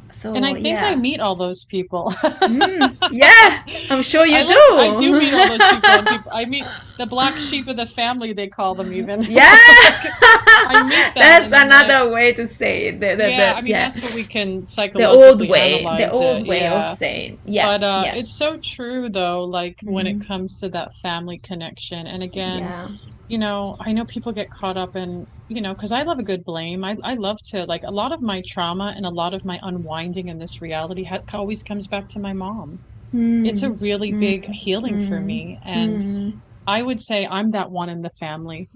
So, and I think I meet all those people. Yeah, I'm sure you do. I do meet all those people. I meet the black sheep of the family, they call them even. Yeah. I meet them. That's another way to say it. That's what we can psychologically the old way of saying. Yeah. But it's so true, though, like when it comes to that family connection. And again, you know, I know people get caught up in, you know, because I love a good blame. I love to, like, a lot of my trauma and a lot of my unwinding in this reality always comes back to my mom. It's a really big healing for me. And I would say I'm that one in the family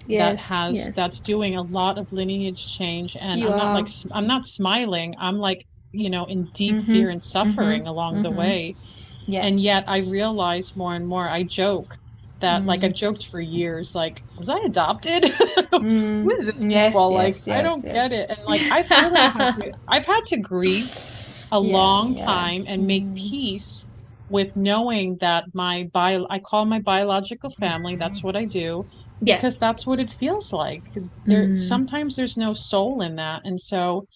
that's doing a lot of lineage change. And I'm not smiling. I'm like, you know, in deep fear and suffering along the way. Yeah. And yet I realize more and more, I joke that like I've joked for years, like, was I adopted? Who is this people? I don't get it. And like I've had to grieve a long time and make peace with knowing that I call my biological family, that's what I do, because that's what it feels like. Sometimes there's no soul in that. And so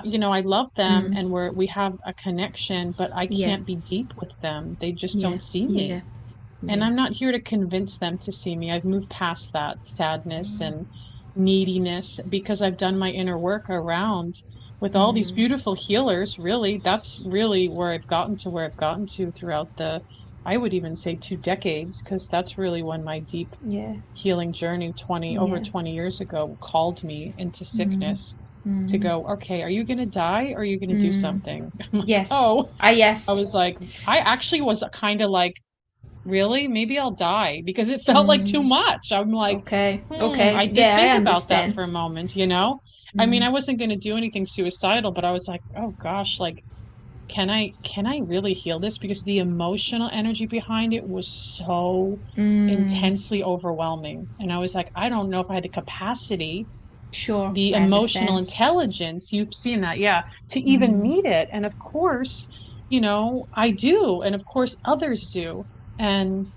you know, I love them and we have a connection, but I can't be deep with them. They just don't see me. And I'm not here to convince them to see me. I've moved past that sadness and neediness because I've done my inner work around with all these beautiful healers. Really, that's really where I've gotten to throughout I would even say 2 decades, because that's really when my deep healing journey over 20 years ago called me into sickness to go, okay, are you going to die or are you going to do something? Yes. Yes. I was like, I actually was kind of like, really? Maybe I'll die, because it felt like too much. I'm like, okay. I did think about that for a moment, you know? I mean, I wasn't going to do anything suicidal, but I was like, oh gosh, like, can I really heal this? Because the emotional energy behind it was so intensely overwhelming. And I was like, I don't know if I had the capacity, the emotional intelligence, you've seen that, to even meet it. And of course, you know, I do. And of course others do. And,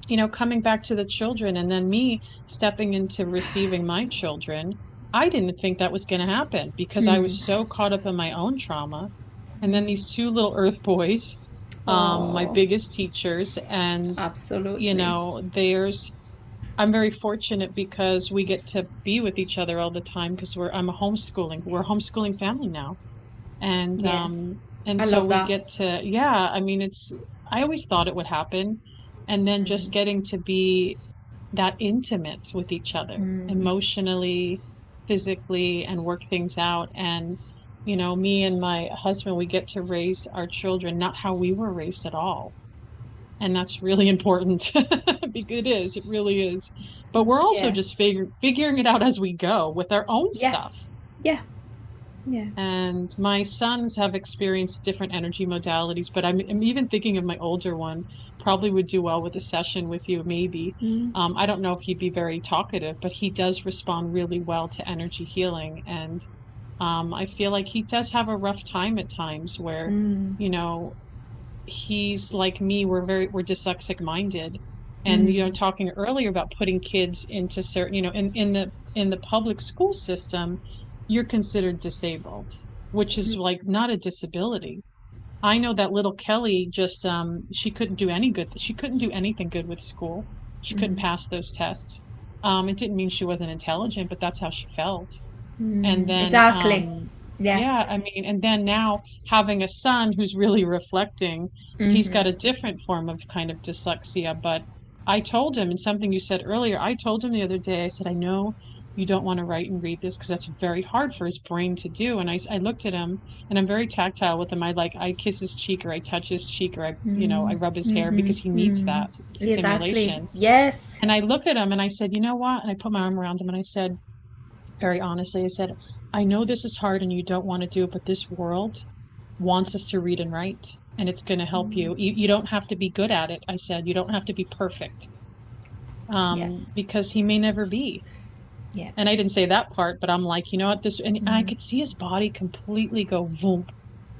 you know, coming back to the children and then me stepping into receiving my children, I didn't think that was going to happen because I was so caught up in my own trauma. And then these 2 little earth boys, my biggest teachers, and absolutely, you know, I'm very fortunate because we get to be with each other all the time because we're a homeschooling family now. And so we get to, I mean, I always thought it would happen. And then just getting to be that intimate with each other emotionally, physically, and work things out. And, you know, me and my husband, we get to raise our children not how we were raised at all. And that's really important. It really is. But we're also just figuring it out as we go with our own stuff. Yeah. Yeah. And my sons have experienced different energy modalities, but I'm even thinking of my older one probably would do well with a session with you, maybe. Mm. I don't know if he'd be very talkative, but he does respond really well to energy healing. And I feel like he does have a rough time at times where, Mm. you know, he's like me, we're dyslexic minded. And, you know, Mm. talking earlier about putting kids into certain, you know, in the public school system, you're considered disabled, which is like not a disability. I know that little Kelly just she couldn't do any good. She couldn't do anything good with school. She couldn't Mm. pass those tests. It didn't mean she wasn't intelligent, but that's how she felt. And Mm. then, Exactly. Yeah. yeah, I mean, and then now having a son who's really reflecting, he's Mm-hmm. got a different form of kind of dyslexia. But I told him, and something you said earlier, I told him the other day, I said, I know you don't want to write and read this because that's very hard for his brain to do. And I looked at him and I'm very tactile with him. I kiss his cheek or I touch his cheek or I Mm. rub his hair Mm-hmm. because he needs Mm. that Exactly. stimulation. Yes. And I look at him and I said, you know what? And I put my arm around him and I said, very honestly, I said, I know this is hard and you don't want to do it, but this world wants us to read and write, and it's going to help you. You don't have to be good at it. I said, you don't have to be perfect, Yeah. because he may never be. Yeah. And I didn't say that part, but I'm like, you know what, and I Mm. could see his body completely go boom,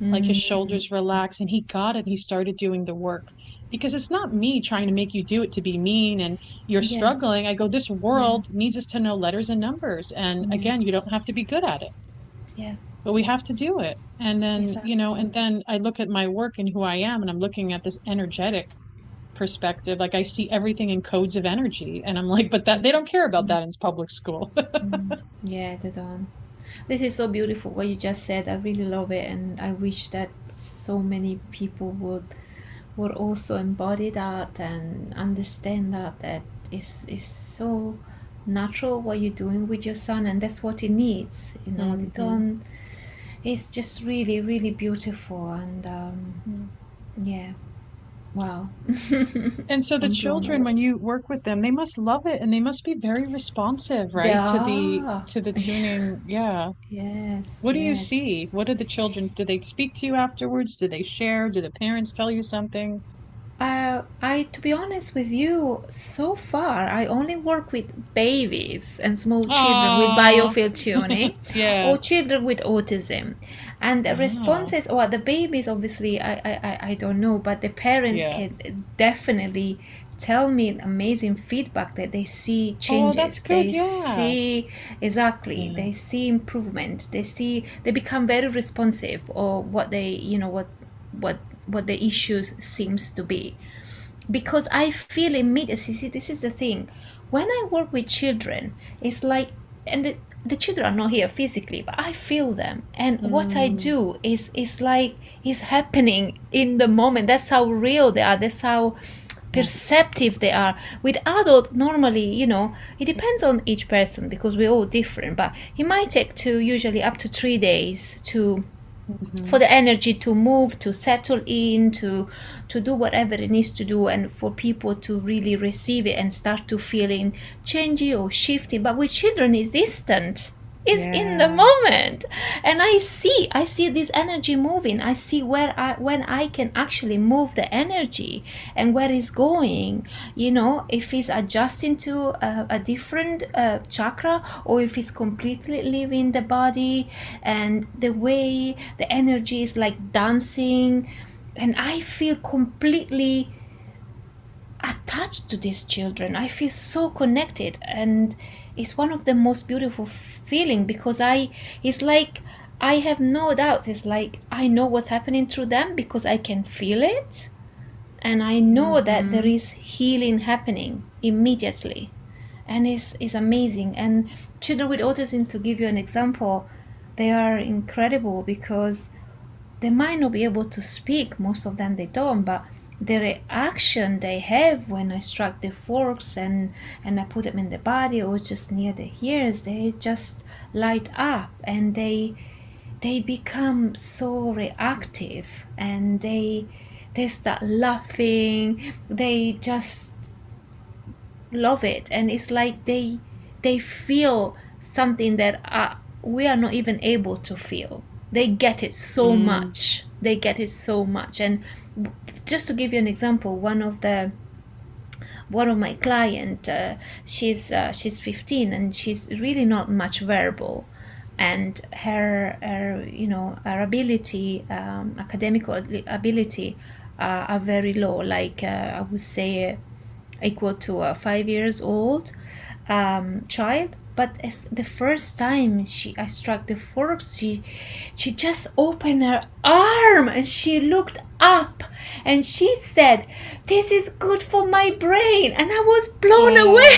like his Mm. shoulders relax, and he got it. He started doing the work because it's not me trying to make you do it to be mean and you're Yeah. struggling. I go, this Yeah. world needs us to know letters and numbers. And Yeah. again, you don't have to be good at it, Yeah. but we have to do it. And then, you know, Exactly. and then I look at my work and who I am, and I'm looking at this energetic perspective. Like I see everything in codes of energy, and I'm like, but that they don't care about that in public school. Mm. Yeah, they don't. This is so beautiful what you just said. I really love it, and I wish that so many people would also embody that and understand that is so natural what you're doing with your son, and that's what he needs. You know, they Mhm. don't. It's just really, really beautiful, and yeah, wow. And so the I'm blown children, away. when you work with them, they must love it and they must be very responsive, They right? are. To the tuning. Yeah. Yes, What do you yes. see? What do the children, do they speak to you afterwards? Do they share? Do the parents tell you something? To be honest with you, so far I only work with babies and small children with Oh, biofield tuning, yeah. or children with autism. And the Oh, responses, well, the babies obviously I don't know, but the parents yeah. can definitely tell me amazing feedback that they see Oh, that's changes. good. They Yeah. see exactly, Yeah. they see improvement. They become very responsive or what they what what the issues seems to be, because I feel immediately. See, this is the thing, when I work with children, it's like, and the children are not here physically, but I feel them, and what I Mm, do is like is happening in the moment. That's how real they are, that's how yeah. perceptive they are. With adult, normally, it depends on each person because we're all different, but it might take to usually up to 3 days to for Mhm. the energy to move, to settle in, to do whatever it needs to do, and for people to really receive it and start to feeling changing or shifting. But with children, it's instant, is in the Yeah. moment, and I see this energy moving. I see when I can actually move the energy and where it's going, if it's adjusting to a different chakra, or if it's completely leaving the body, and the way the energy is like dancing, and I feel completely attached to these children. I feel so connected, and it's one of the most beautiful feeling, because it's like I have no doubts. It's like I know what's happening through them because I can feel it, and I know that there Mhm. is healing happening immediately, and it's amazing. And children with autism, to give you an example, they are incredible because they might not be able to speak. Most of them they don't, but the reaction they have when I strike the forks and I put them in the body or just near the ears, they just light up, and they become so reactive, and they start laughing. They just love it, and it's like they feel something that we are not even able to feel. They get it so much. They get it so much. And just to give you an example, one of my client, she's 15, and she's really not much verbal, and her ability, academic ability, are very low, like I would say equal to a 5 years old child. But as the first time I struck the forks, she just opened her arm and she looked up and she said, "This is good for my brain." And I was blown away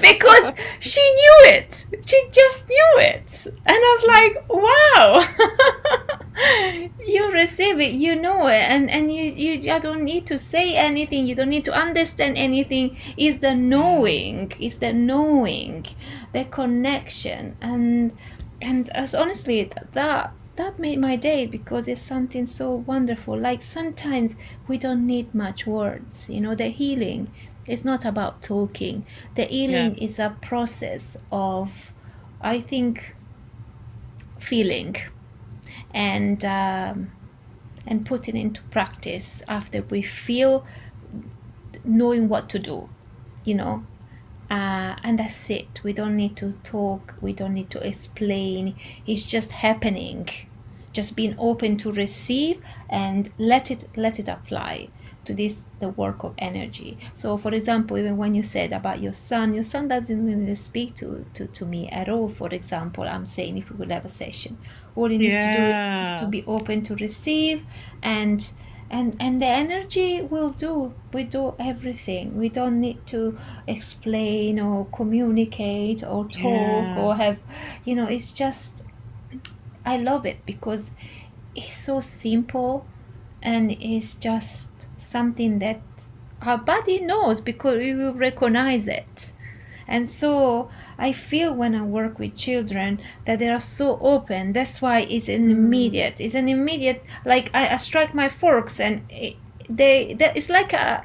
because she knew it. She just knew it. And I was like, wow. You receive it, you know it, and you don't need to say anything, you don't need to understand anything. It's the knowing, the connection. And as honestly, that made my day, because it's something so wonderful. Like sometimes we don't need much words, the healing is not about talking. The healing is a process of, I think, feeling and putting into practice after we feel, knowing what to do, and that's it. We don't need to talk, we don't need to explain. It's just happening, just being open to receive and let it apply to the work of energy. So for example, even when you said about your son doesn't really speak to me at all. For example, I'm saying, if we would have a session, all he needs to do is to be open to receive, and the energy will do everything. We don't need to explain or communicate or talk or have, it's just, I love it because it's so simple, and it's just something that our body knows, because we will recognize it. And so I feel when I work with children that they are so open. That's why it's an immediate, like I strike my forks, and it's like a,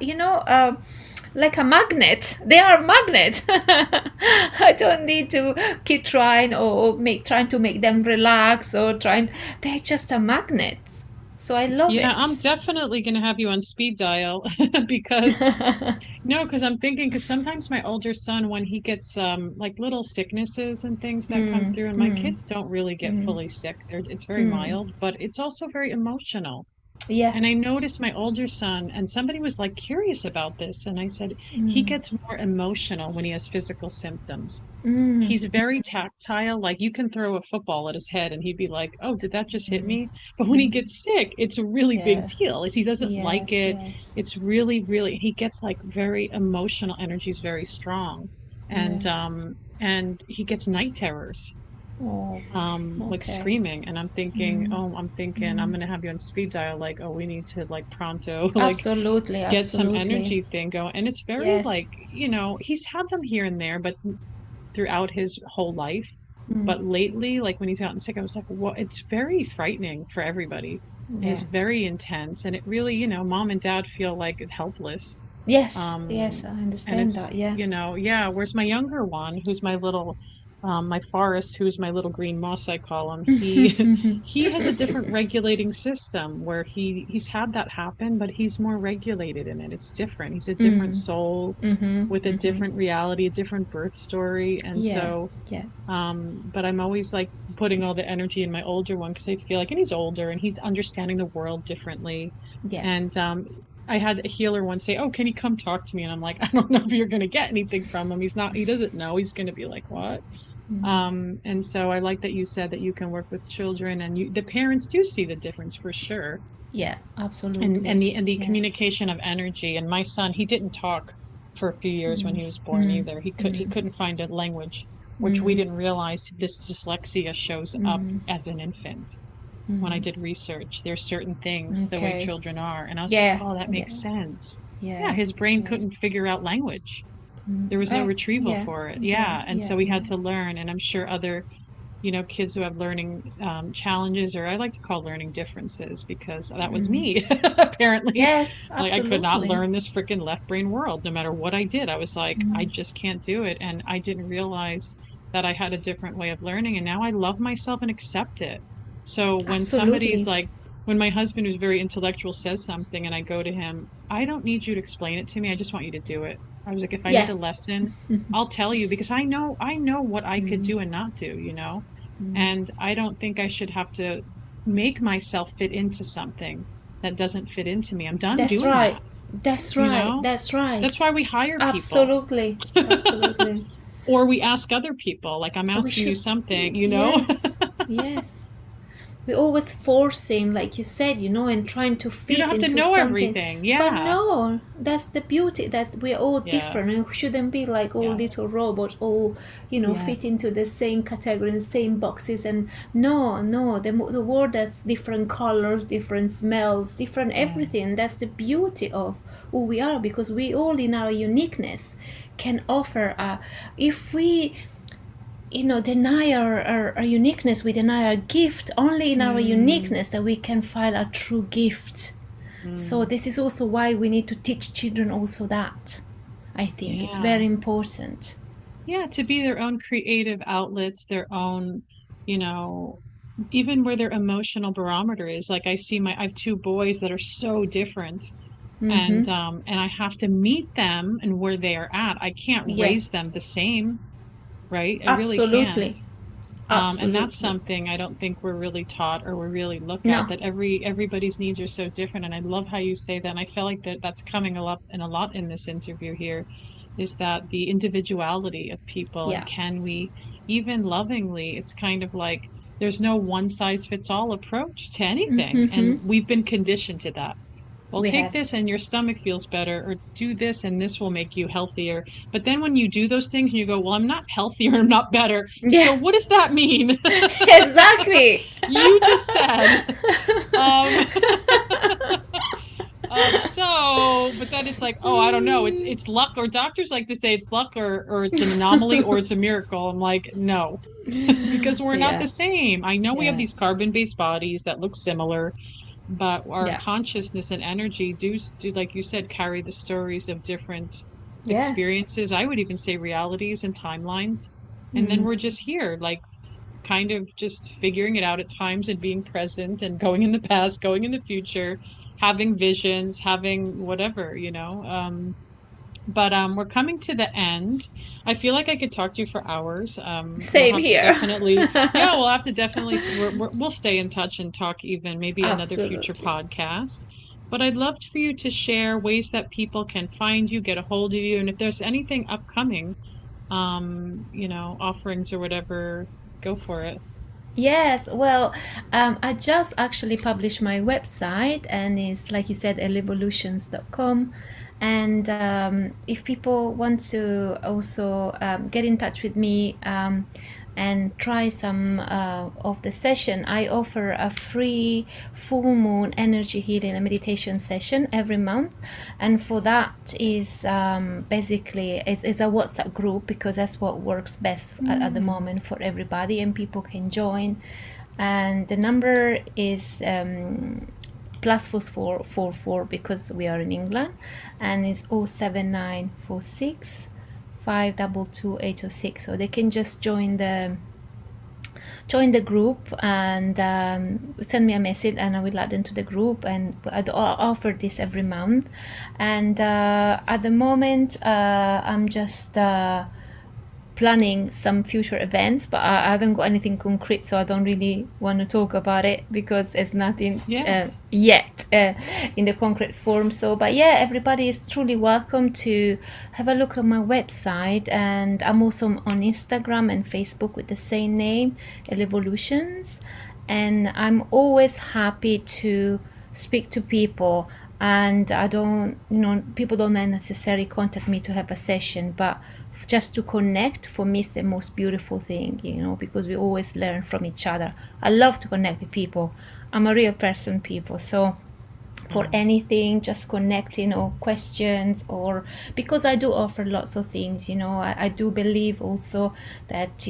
like a magnet. They are a magnet. I don't need to keep trying or trying to make them relax or they're just a magnet. So I love it. Yeah, I'm definitely going to have you on speed dial because I'm thinking, because sometimes my older son, when he gets like little sicknesses and things that come through, and my kids don't really get fully sick. It's very mild, but it's also very emotional. Yeah. And I noticed my older son, and somebody was like curious about this, and I said, he gets more emotional when he has physical symptoms. He's very tactile. Like you can throw a football at his head and he'd be like, "Oh, did that just hit me?" But when he gets sick, it's a really big deal. He doesn't like it. Yes. It's really, really, he gets like very emotional. Energy is very strong. And he gets night terrors. Like screaming, and I'm thinking, I'm going to have you on speed dial, like, oh, we need to like pronto, like get some energy thing going. And it's very like, he's had them here and there, but throughout his whole life. But lately, like when he's gotten sick, I was like, well, it's very frightening for everybody. It's very intense, and it really, mom and dad feel like helpless. Yes, I understand that. Yeah. Whereas my younger one, who's my little, my forest, who's my little green moss, I call him, he has a different regulating system where he's had that happen, but he's more regulated in it. It's different. He's a different soul with a different reality, a different birth story. And but I'm always like putting all the energy in my older one, because I feel like, and he's older and he's understanding the world differently. And I had a healer once say, "Oh, can he come talk to me?" And I'm like, I don't know if you're going to get anything from him. He doesn't know. He's going to be like, what? And so I like that you said that you can work with children, and the parents do see the difference for sure. Yeah, absolutely. And the communication of energy. And my son, he didn't talk for a few years when he was born either. He couldn't find a language, which we didn't realize this dyslexia shows up as an infant. When I did research, there's certain things the way children are, and I was like, oh, that makes sense. His brain couldn't figure out language. There was no retrieval for it. And so we had to learn. And I'm sure other kids who have learning challenges, or I like to call learning differences, because that was me apparently. Yes, like absolutely. I could not learn this freaking left brain world no matter what I did. I was like, I just can't do it. And I didn't realize that I had a different way of learning, and now I love myself and accept it. So when somebody's Absolutely. like, when my husband, who's very intellectual, says something and I go to him, I don't need you to explain it to me. I just want you to do it. I was like, if I need Yeah. a lesson, I'll tell you, because I know what I could Mm, do and not do, you know? mm. And I don't think I should have to make myself fit into something that doesn't fit into me. I'm done That's doing right. that, That's you right. know? That's right. That's why we hire people. Absolutely. Absolutely. Or we ask other people, like, I'm We asking you should. something, you know? Yes. Yes. We're always forcing, like you said, and trying to You don't fit have to into know something. everything. But Yeah. no, that's the beauty. That's we're all Yeah. different. And we shouldn't be like all Yeah. little robots, all fit Yes. into the same category, the same boxes. And no, no, the world has different colors, different smells, different Yeah. everything. That's the beauty of who we are, because we all in our uniqueness can offer. If we deny our uniqueness, we deny our gift. Only in our uniqueness that we can find our true gift. So this is also why we need to teach children also that. I think it's Yeah. very important. Yeah, to be their own creative outlets, their own, you know, even where their emotional barometer is. Like, I have two boys that are so different, Mm-hmm. and I have to meet them and where they are at. I can't Yeah, raise them the same, right? I really can't. absolutely. And that's Absolutely. something I don't think we're really taught or we really look at, No. that everybody's needs are so different. And I love how you say that. And I feel like that's coming a lot in this interview here, is that the individuality of people, and Yeah. can we, even lovingly, it's kind of like there's no one size fits all approach to anything. Mm-hmm. And we've been conditioned to that. Well, We take have. this and your stomach feels better, or do this and this will make you healthier. But then when you do those things and you go, well, I'm not healthier, I'm not better. So Yeah. what does that mean? Exactly. You just said. Um, but then it's like, oh, I don't know. It's luck, or doctors like to say it's luck, or it's an anomaly, or it's a miracle. I'm like, no, because we're not Yeah. the same. I know we have Yeah. these carbon-based bodies that look similar, but our Yeah. consciousness and energy do, like you said, carry the stories of different Yeah. experiences. I would even say realities and timelines. And then Mm. we're just here, like, kind of just figuring it out at times, and being present and going in the past, going in the future, having visions, having whatever, but we're coming to the end. I feel like I could talk to you for hours. We'll Same have to here. definitely, yeah, we'll have to definitely, we'll stay in touch and talk, even maybe another future Absolutely. podcast. But I'd love for you to share ways that people can find you, get a hold of you, and if there's anything upcoming, offerings or whatever, go for it. Yes, well, I just actually published my website, and it's like you said, elevolutions.com. And if people want to also get in touch with me and try some of the session, I offer a free full moon energy healing and meditation session every month. And for that is basically is a WhatsApp group, because that's what works best at the moment for everybody, and people can join. And the number is +4444, because we are in England, and it's 07946 522 806. So they can just join the group and send me a message, and I will add them to the group. And I offer this every month. And at the moment I'm just planning some future events, but I haven't got anything concrete, so I don't really want to talk about it, because there's nothing yet in the concrete form. So, but yeah, everybody is truly welcome to have a look at my website, and I'm also on Instagram and Facebook with the same name, Elevolutions, and I'm always happy to speak to people. And I don't, people don't necessarily contact me to have a session, but just to connect, for me, is the most beautiful thing, because we always learn from each other. I love to connect with people. I'm a real person, people. So for anything, just connecting, or questions, or because I do offer lots of things, I do believe also that,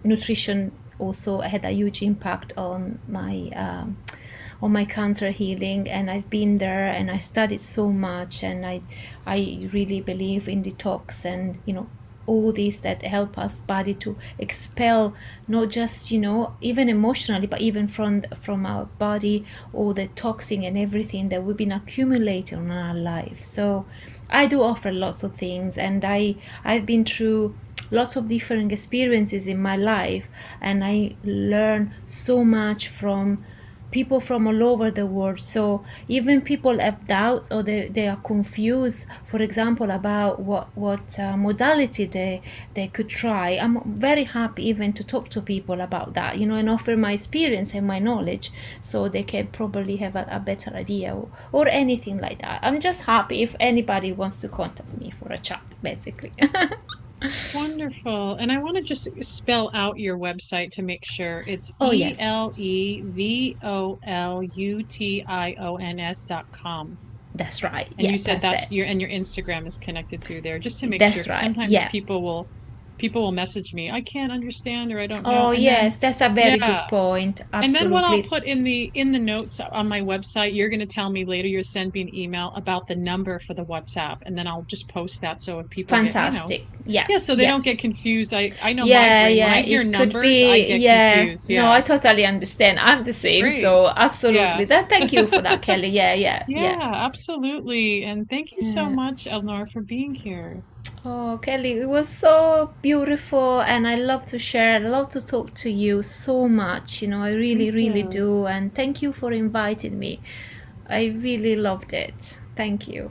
nutrition also had a huge impact on my cancer healing, and I've been there and I studied so much, and I really believe in detox and all these that help us body to expel, not just, even emotionally, but even from our body, all the toxin and everything that we've been accumulating in our life. So I do offer lots of things, and I've been through lots of different experiences in my life, and I learn so much from people from all over the world. So even people have doubts, or they are confused, for example, about what modality they could try. I'm very happy even to talk to people about that, and offer my experience and my knowledge, so they can probably have a better idea, or anything like that. I'm just happy if anybody wants to contact me for a chat, basically. Wonderful. And I want to just spell out your website to make sure. It's Yes. ELEVOLUTIONS.com. That's right. And Yeah, you said perfect. that's your Instagram is connected through there, just to make That's sure. right. Sometimes Yeah. people will message me, I can't understand, or I don't know. Oh, And yes, that's a very yeah. good point. And then what I'll Absolutely. put in the notes on my website, you're going to tell me later, you'll send me an email about the number for the WhatsApp, and then I'll just post that, so if people Fantastic. get, Yeah. so they don't get confused. I know my Yeah, brain, when yeah. I hear It could numbers, I be, get yeah. confused. No, I totally understand. I'm the same. Great. So absolutely. Yeah. Thank you for that, Kelly. Yeah. Yeah, absolutely. And thank you so much, Eleonora, for being here. Oh, Kelly, it was so beautiful, and I love to share. I love to talk to you so much. I really, really do. And thank you for inviting me. I really loved it. Thank you.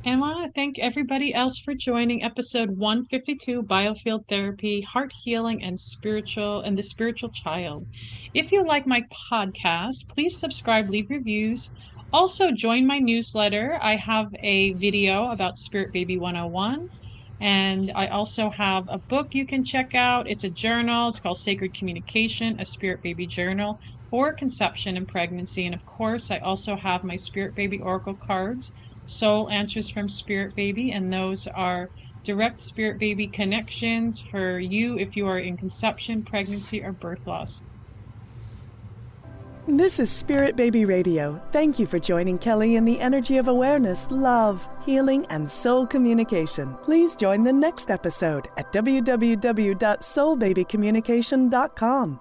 And I want to thank everybody else for joining episode 152, Biofield Therapy, Heart Healing, and the Spiritual Child. If you like my podcast, please subscribe, leave reviews. Also, join my newsletter. I have a video about Spirit Baby 101. And I also have a book you can check out. It's a journal. It's called Sacred Communication, a Spirit Baby Journal for conception and pregnancy. And of course, I also have my Spirit Baby Oracle cards, Soul Answers from Spirit Baby. And those are direct Spirit Baby connections for you if you are in conception, pregnancy, or birth loss. This is Spirit Baby Radio. Thank you for joining Kelly in the energy of awareness, love, healing, and soul communication. Please join the next episode at www.soulbabycommunication.com.